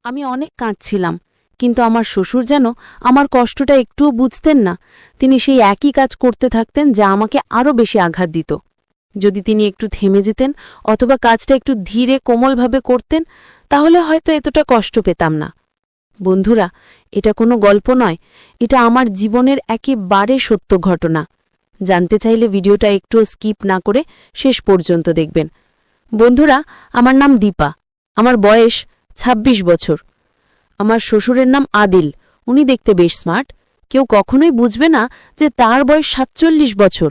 আমি অনেক কাঁদছিলাম, কিন্তু আমার শ্বশুর যেন আমার কষ্টটা একটুও বুঝতেন না। তিনি সেই একই কাজ করতে থাকতেন, যা আমাকে আরও বেশি আঘাত দিত। যদি তিনি একটু থেমে যেতেন অথবা কাজটা একটু ধীরে কোমলভাবে করতেন, তাহলে হয়তো এতটা কষ্ট পেতাম না। বন্ধুরা, এটা কোনো গল্প নয়, এটা আমার জীবনের একেবারে সত্য ঘটনা। জানতে চাইলে ভিডিওটা একটুও স্কিপ না করে শেষ পর্যন্ত দেখবেন। বন্ধুরা, আমার নাম দীপা, আমার বয়স ২৬ বছর। আমার শ্বশুরের নাম আদিল। উনি দেখতে বেশ স্মার্ট। কেউ কখনোই বুঝবে না যে তার বয়স ৪৭ বছর।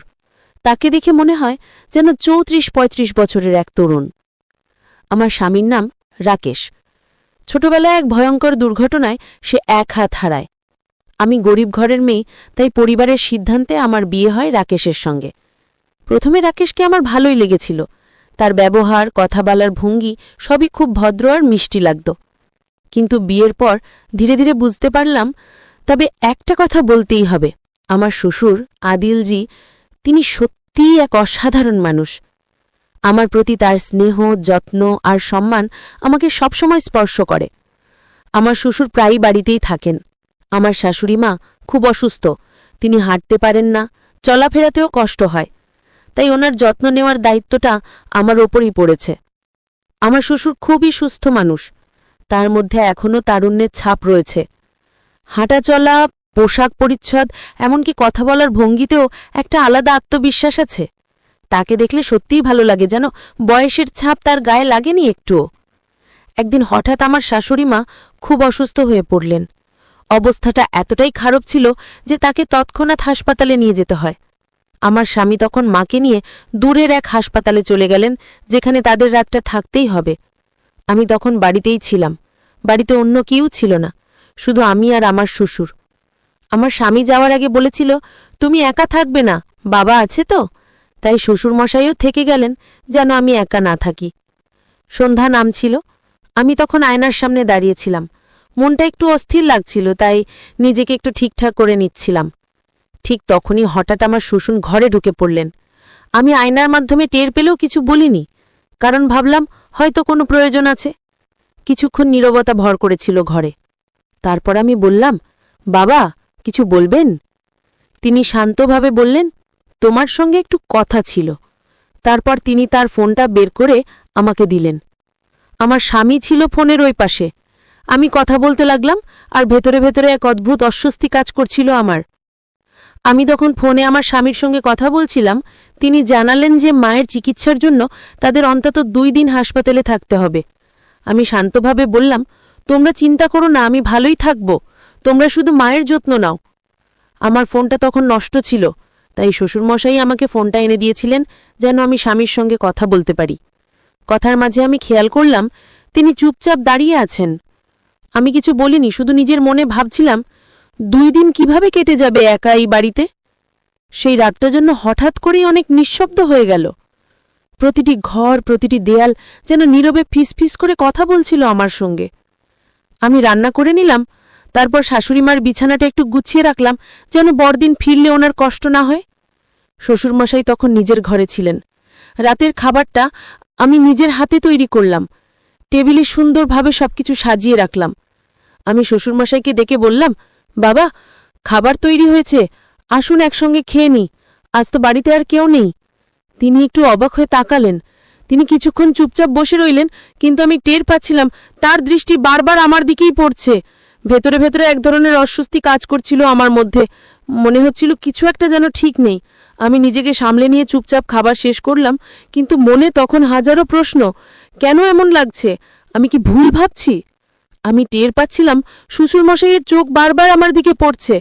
তাকে দেখে মনে হয় যেন ৩৪-৩৫ বছরের এক তরুণ। আমার স্বামীর নাম রাকেশ। ছোটবেলায় এক ভয়ঙ্কর দুর্ঘটনায় সে এক হাত হারায়। আমি গরিব ঘরের মেয়ে, তাই পরিবারের সিদ্ধান্তে আমার বিয়ে হয় রাকেশের সঙ্গে। প্রথমে রাকেশকে আমার ভালোই লেগেছিল। তার ব্যবহার, কথা বলার ভঙ্গি সবই খুব ভদ্র আর মিষ্টি লাগত। কিন্তু বিয়ের পর ধীরে ধীরে বুঝতে পারলাম, তবে একটা কথা বলতেই হবে, আমার শ্বশুর আদিলজি, তিনি সত্যিই এক অসাধারণ মানুষ। আমার প্রতি তার স্নেহ, যত্ন আর সম্মান আমাকে সবসময় স্পর্শ করে। আমার শ্বশুর প্রায়ই বাড়িতেই থাকেন। আমার শাশুড়ি মা খুব অসুস্থ, তিনি হাঁটতে পারেন না, চলাফেরাতেও কষ্ট হয়, তাই ওনার যত্ন নেওয়ার দায়িত্বটা আমার ওপরই পড়েছে। আমার শ্বশুর খুবই সুস্থ মানুষ, তার মধ্যে এখনও তারুণ্যের ছাপ রয়েছে। হাঁটা চলা, পোশাক পরিচ্ছদ, এমনকি কথা বলার ভঙ্গিতেও একটা আলাদা আত্মবিশ্বাস আছে। তাকে দেখলে সত্যিই ভালো লাগে, যেন বয়সের ছাপ তার গায়ে লাগেনি একটুও। একদিন হঠাৎ আমার শাশুড়ি মা খুব অসুস্থ হয়ে পড়লেন। অবস্থাটা এতটাই খারাপ ছিল যে তাকে তৎক্ষণাৎ হাসপাতালে নিয়ে যেতে হয়। আমার স্বামী তখন মাকে নিয়ে দূরের এক হাসপাতালে চলে গেলেন, যেখানে তাদের রাতটা থাকতেই হবে। আমি তখন বাড়িতেই ছিলাম। বাড়িতে অন্য কেউ ছিল না, শুধু আমি আর আমার শ্বশুর। আমার স্বামী যাওয়ার আগে বলেছিল, তুমি একা থাকবে না, বাবা আছে তো। তাই শ্বশুরমশাইও থেকে গেলেন, যেন আমি একা না থাকি। সন্ধ্যা নামছিল। আমি তখন আয়নার সামনে দাঁড়িয়েছিলাম। মনটা একটু অস্থির লাগছিল, তাই নিজেকে একটু ঠিকঠাক করে নিচ্ছিলাম। ঠিক তখনই হঠাৎ আমার শ্বশুর ঘরে ঢুকে পড়লেন। আমি আয়নার মাধ্যমে টের পেলেও কিছু বলিনি, কারণ ভাবলাম হয়তো কোনো প্রয়োজন আছে। কিছুক্ষণ নীরবতা ভর করেছিল ঘরে। তারপর আমি বললাম, বাবা, কিছু বলবেন? তিনি শান্তভাবে বললেন, তোমার সঙ্গে একটু কথা ছিল। তারপর তিনি তার ফোনটা বের করে আমাকে দিলেন। আমার স্বামী ছিল ফোনের ওই পাশে। আমি কথা বলতে লাগলাম, আর ভেতরে ভেতরে এক অদ্ভুত অস্বস্তি কাজ করছিল আমার। আমি তখন ফোনে আমার স্বামীর সঙ্গে কথা বলছিলাম। তিনি জানালেন যে মায়ের চিকিৎসার জন্য তাদের অন্তত ২ দিন হাসপাতালে থাকতে হবে। আমি শান্তভাবে বললাম, তোমরা চিন্তা করো না, আমি ভালোই থাকব, তোমরা শুধু মায়ের যত্ন নাও। আমার ফোনটা তখন নষ্ট ছিল, তাই শ্বশুরমশাই আমাকে ফোনটা এনে দিয়েছিলেন, যেন আমি স্বামীর সঙ্গে কথা বলতে পারি। কথার মাঝে আমি খেয়াল করলাম তিনি চুপচাপ দাঁড়িয়ে আছেন। আমি কিছু বলিনি, শুধু নিজের মনে ভাবছিলাম ২ দিন কিভাবে কেটে যাবে একা এই বাড়িতে। সেই রাতটা জন্য হঠাৎ করেই অনেক নিঃশব্দ হয়ে গেল। প্রতিটি ঘর, প্রতিটি দেয়াল যেন নীরবে ফিসফিস করে কথা বলছিল আমার সঙ্গে। আমি রান্না করে নিলাম, তারপর শাশুড়িমার বিছানাটা একটু গুছিয়ে রাখলাম, যেন বড়দিন ফিরলে ওনার কষ্ট না হয়। শ্বশুরমশাই তখন নিজের ঘরে ছিলেন। রাতের খাবারটা আমি নিজের হাতে তৈরি করলাম। টেবিলে সুন্দরভাবে সবকিছু সাজিয়ে রাখলাম। আমি শ্বশুরমশাইকে ডেকে বললাম, বাবা, খাবার তৈরি হয়েছে, আসুন একসঙ্গে খেয়ে নিই, আজ তো বাড়িতে আর কেউ নেই। তিনি একটু অবাক হয়ে তাকালেন। তিনি কিছুক্ষণ চুপচাপ বসে রইলেন, কিন্তু আমি টের পাচ্ছিলাম তার দৃষ্টি বারবার আমার দিকেই পড়ছে। ভেতরে ভেতরে এক ধরনের অস্বস্তি কাজ করছিল আমার মধ্যে। মনে হচ্ছিল কিছু একটা যেন ঠিক নেই। আমি নিজেকে সামলে নিয়ে চুপচাপ খাবার শেষ করলাম, কিন্তু মনে তখন হাজারো প্রশ্ন। কেন এমন লাগছে? আমি কি ভুল ভাবছি? আমি টের পাচ্ছিলাম শ্বশুরমশাইয়ের চোখ বারবার আমার দিকে পড়ছে।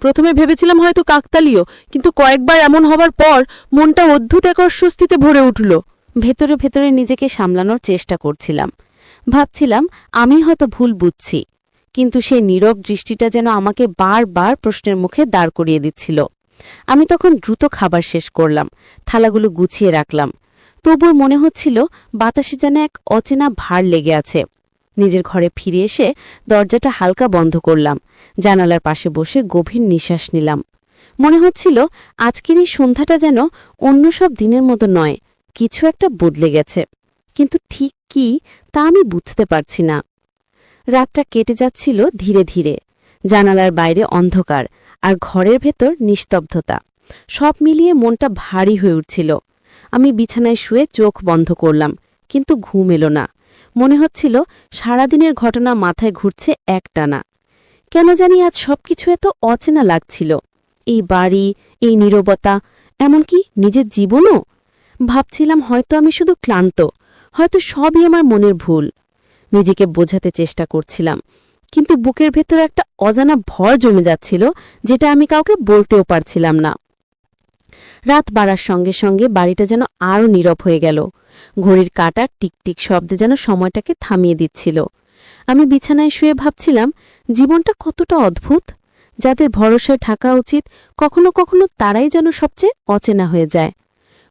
প্রথমে ভেবেছিলাম হয়তো কাকতালীয়, কিন্তু কয়েকবার এমন হবার পর মনটা অদ্ভুত এক অস্বস্তিতে ভরে উঠল। ভেতরে ভেতরে নিজেকে সামলানোর চেষ্টা করছিলাম। ভাবছিলাম আমি হয়তো ভুল বুঝছি, কিন্তু সেই নীরব দৃষ্টিটা যেন আমাকে বারবার প্রশ্নের মুখে দাঁড় করিয়ে দিচ্ছিল। আমি তখন দ্রুত খাবার শেষ করলাম, থালাগুলো গুছিয়ে রাখলাম। তবুও মনে হচ্ছিল বাতাসে যেন এক অচেনা ভার লেগে আছে। নিজের ঘরে ফিরে এসে দরজাটা হালকা বন্ধ করলাম। জানালার পাশে বসে গভীর নিঃশ্বাস নিলাম। মনে হচ্ছিল আজকের এই সন্ধ্যাটা যেন অন্য সব দিনের মতো নয়, কিছু একটা বদলে গেছে, কিন্তু ঠিক কি তা আমি বুঝতে পারছি না। রাতটা কেটে যাচ্ছিল ধীরে ধীরে। জানালার বাইরে অন্ধকার, আর ঘরের ভেতর নিস্তব্ধতা। সব মিলিয়ে মনটা ভারী হয়ে উঠছিল। আমি বিছানায় শুয়ে চোখ বন্ধ করলাম, কিন্তু ঘুম এলো না। মনে হচ্ছিল সারাদিনের ঘটনা মাথায় ঘুরছে একটানা। কেন জানি আজ সবকিছু এত অচেনা লাগছিল। এই বাড়ি, এই নীরবতা, এমনকি নিজের জীবনও। ভাবছিলাম হয়তো আমি শুধু ক্লান্ত, হয়তো সবই আমার মনের ভুল। নিজেকে বোঝাতে চেষ্টা করছিলাম, কিন্তু বুকের ভেতর একটা অজানা ভর জমে যাচ্ছিল, যেটা আমি কাউকে বলতেও পারছিলাম না। রাত বাড়ার সঙ্গে সঙ্গে বাড়িটা যেন আরও নীরব হয়ে গেল। ঘড়ির কাঁটা টিকটিক শব্দে যেন সময়টাকে থামিয়ে দিচ্ছিল। আমি বিছানায় শুয়ে ভাবছিলাম, জীবনটা কতটা অদ্ভুত। যাদের ভরসায় থাকা উচিত, কখনো কখনো তারাই যেন সবচেয়ে অচেনা হয়ে যায়।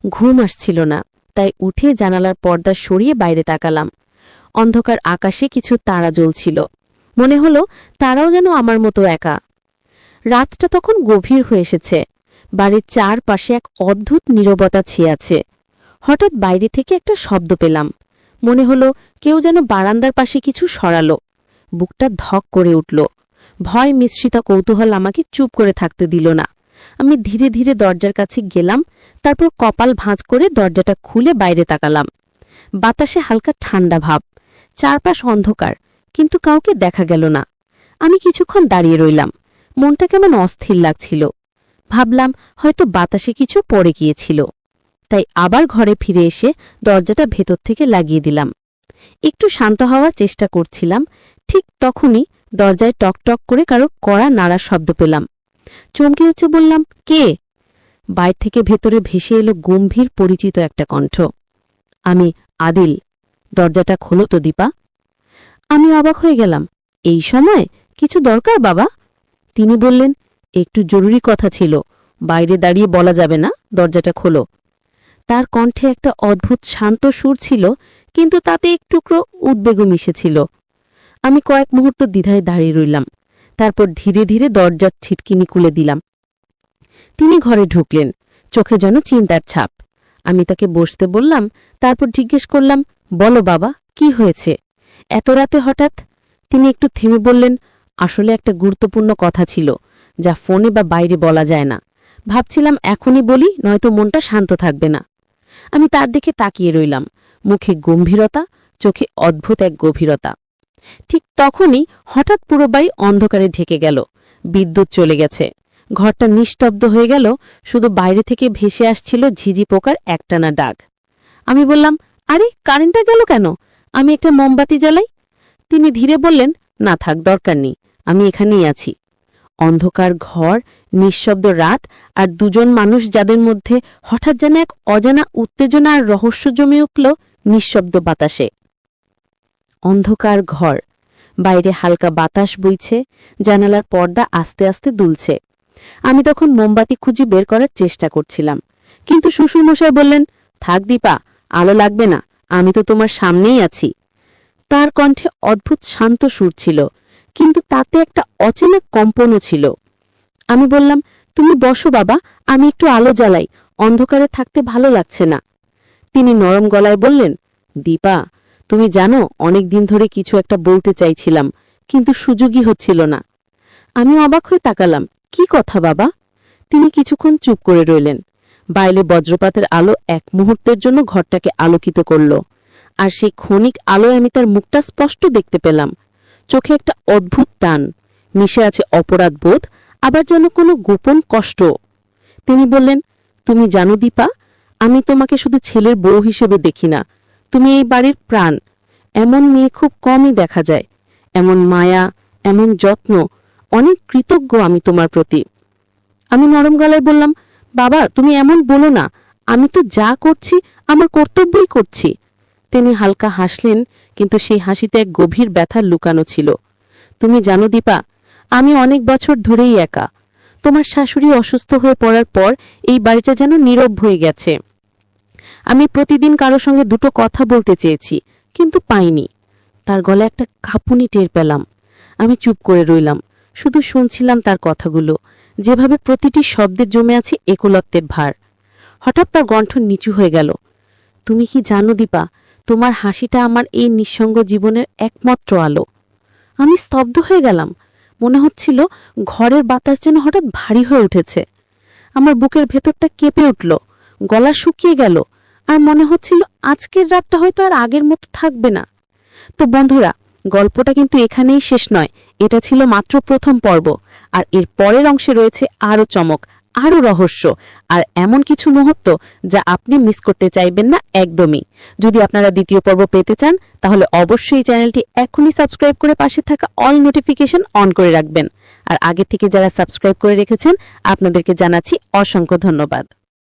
ঘুম আসছিল না, তাই উঠে জানালার পর্দা সরিয়ে বাইরে তাকালাম। অন্ধকার আকাশে কিছু তারা জ্বলছিল। মনে হলো তারাও যেন আমার মতো একা। রাতটা তখন গভীর হয়ে এসেছে। বাড়ির চারপাশে এক অদ্ভুত নীরবতা ছেয়ে আছে। হঠাৎ বাইরে থেকে একটা শব্দ পেলাম। মনে হলো কেউ যেন বারান্দার পাশে কিছু সরালো। বুকটা ধক করে উঠল। ভয় মিশ্রিত কৌতূহল আমাকে চুপ করে থাকতে দিল না। আমি ধীরে ধীরে দরজার কাছে গেলাম, তারপর কপাল ভাঁজ করে দরজাটা খুলে বাইরে তাকালাম। বাতাসে হালকা ঠান্ডা ভাব, চারপাশ অন্ধকার, কিন্তু কাউকে দেখা গেল না। আমি কিছুক্ষণ দাঁড়িয়ে রইলাম। মনটা কেমন অস্থির লাগছিল। ভাবলাম হয়তো বাতাসে কিছু পড়ে গিয়েছিল। তাই আবার ঘরে ফিরে এসে দরজাটা ভেতর থেকে লাগিয়ে দিলাম। একটু শান্ত হওয়ার চেষ্টা করছিলাম, ঠিক তখনই দরজায় টকটক করে কারো কড়া নাড়ার শব্দ পেলাম। চমকে উঠে বললাম, কে? বাইর থেকে ভেতরে ভেসে এলো গম্ভীর পরিচিত একটা কণ্ঠ। আমি, আদিল। দরজাটা খোলো তো দীপা। আমি অবাক হয়ে গেলাম। এই সময়? কিছু দরকার বাবা? তিনি বললেন, একটু জরুরি কথা ছিল, বাইরে দাঁড়িয়ে বলা যাবে না, দরজাটা খোলো। তার কণ্ঠে একটা অদ্ভুত শান্ত সুর ছিল, কিন্তু তাতে একটুকরো উদ্বেগও মিশেছিল। আমি কয়েক মুহূর্ত দ্বিধায় দাঁড়িয়ে রইলাম, তারপর ধীরে ধীরে দরজার ছিটকিনি খুলে দিলাম। তিনি ঘরে ঢুকলেন, চোখে যেন চিন্তার ছাপ। আমি তাকে বসতে বললাম, তারপর জিজ্ঞেস করলাম, বলো বাবা, কি হয়েছে এত রাতে হঠাৎ? তিনি একটু থেমে বললেন, আসলে একটা গুরুত্বপূর্ণ কথা ছিল, যা ফোনে বা বাইরে বলা যায় না। ভাবছিলাম এখনই বলি, নয়তো মনটা শান্ত থাকবে না। আমি তার দিকে তাকিয়ে রইলাম, মুখে গম্ভীরতা, চোখে অদ্ভুত এক গভীরতা। ঠিক তখনই হঠাৎ পুরো বাড়ি অন্ধকারে ঢেকে গেল। বিদ্যুৎ চলে গেছে। ঘরটা নিস্তব্ধ হয়ে গেল, শুধু বাইরে থেকে ভেসে আসছিল ঝিঝি পোকার একটানা ডাক। আমি বললাম, আরে কারেন্টটা গেল কেন? আমি একটা মোমবাতি জ্বালাই। তিনি ধীরে বললেন, না থাক, দরকার নেই, আমি এখানেই আছি। অন্ধকার ঘর, নিঃশব্দ রাত, আর দুজন মানুষ যাদের মধ্যে হঠাৎ যেন এক অজানা উত্তেজনা আর রহস্য জমে উঠল নিঃশব্দ বাতাসে। অন্ধকার ঘর, বাইরে হালকা বাতাস বইছে, জানালার পর্দা আস্তে আস্তে দুলছে। আমি তখন মোমবাতি খুঁজে বের করার চেষ্টা করছিলাম, কিন্তু শ্বশুরমশাই বললেন, থাক দীপা, আলো লাগবে না, আমি তো তোমার সামনেই আছি। তার কণ্ঠে অদ্ভুত শান্ত সুর ছিল, কিন্তু তাতে একটা অচেনা কম্পনও ছিল। আমি বললাম, তুমি বসো বাবা, আমি একটু আলো জ্বালাই, অন্ধকারে থাকতে ভালো লাগছে না। তিনি নরম গলায় বললেন, দীপা, তুমি জানো অনেক দিন ধরে কিছু একটা বলতে চাইছিলাম, কিন্তু সুযোগই হচ্ছিল না। আমি অবাক হয়ে তাকালাম, কি কথা বাবা? তিনি কিছুক্ষণ চুপ করে রইলেন। বাইরে বজ্রপাতের আলো এক মুহূর্তের জন্য ঘরটাকে আলোকিত করল, আর সেই ক্ষণিক আলোয় আমি তার মুখটা স্পষ্ট দেখতে পেলাম। চোখে একটা অদ্ভুত টান, মিশে আছে অপরাধ বোধ, আবার যেন কোনো গোপন কষ্ট। তিনি বললেন, তুমি জানো দীপা, আমি তোমাকে শুধু ছেলের বউ হিসেবে দেখি না, তুমি এই বাড়ির প্রাণ। এমন মেয়ে খুব কমই দেখা যায়। এমন মায়া, এমন যত্ন, অনেক কৃতজ্ঞ আমি তোমার প্রতি। আমি নরম গলায় বললাম, বাবা তুমি এমন বলো না, আমি তো যা করছি আমার কর্তব্যই করছি। তিনি হালকা হাসলেন, কিন্তু সেই হাসিতে এক গভীর ব্যথা লুকানো ছিল। তুমি জানো দীপা, আমি অনেক বছর ধরেই একা। তোমার শাশুড়ি অসুস্থ হয়ে পড়ার পর এই বাড়িটা যেন নীরব হয়ে গেছে। আমি প্রতিদিন কারো সঙ্গে দুটো কথা বলতে চেয়েছি, কিন্তু পাইনি। তার গলায় একটা কাঁপুনি টের পেলাম। আমি চুপ করে রইলাম, শুধু শুনছিলাম তার কথাগুলো, যেভাবে প্রতিটি শব্দে জমে আছে একলত্বের ভার। হঠাৎ তার কণ্ঠ নিচু হয়ে গেল, তুমি কি জানো দীপা, তোমার হাসিটা আমার এই নিঃসঙ্গ জীবনের একমাত্র আলো। আমি স্তব্ধ হয়ে গেলাম। মনে হচ্ছিল ঘরের বাতাস যেন হঠাৎ ভারী হয়ে উঠেছে। আমার বুকের ভেতরটা কেঁপে উঠল, গলা শুকিয়ে গেল, আর মনে হচ্ছিল আজকের রাতটা হয়তো আর আগের মতো থাকবে না। তো বন্ধুরা, গল্পটা কিন্তু এখানেই শেষ নয়, এটা ছিল মাত্র প্রথম পর্ব। আর এর পরের অংশে রয়েছে আরও চমক, আরও রহস্য, আর এমন কিছু মুহূর্ত যা আপনি মিস করতে চাইবেন না একদমই। যদি আপনারা দ্বিতীয় পর্ব পেতে চান তাহলে অবশ্যই চ্যানেলটি এখনই সাবস্ক্রাইব করে পাশে থাকা অল নোটিফিকেশন অন করে রাখবেন। আর আগে থেকে যারা সাবস্ক্রাইব করে রেখেছেন আপনাদেরকে জানাচ্ছি অসংখ্য ধন্যবাদ।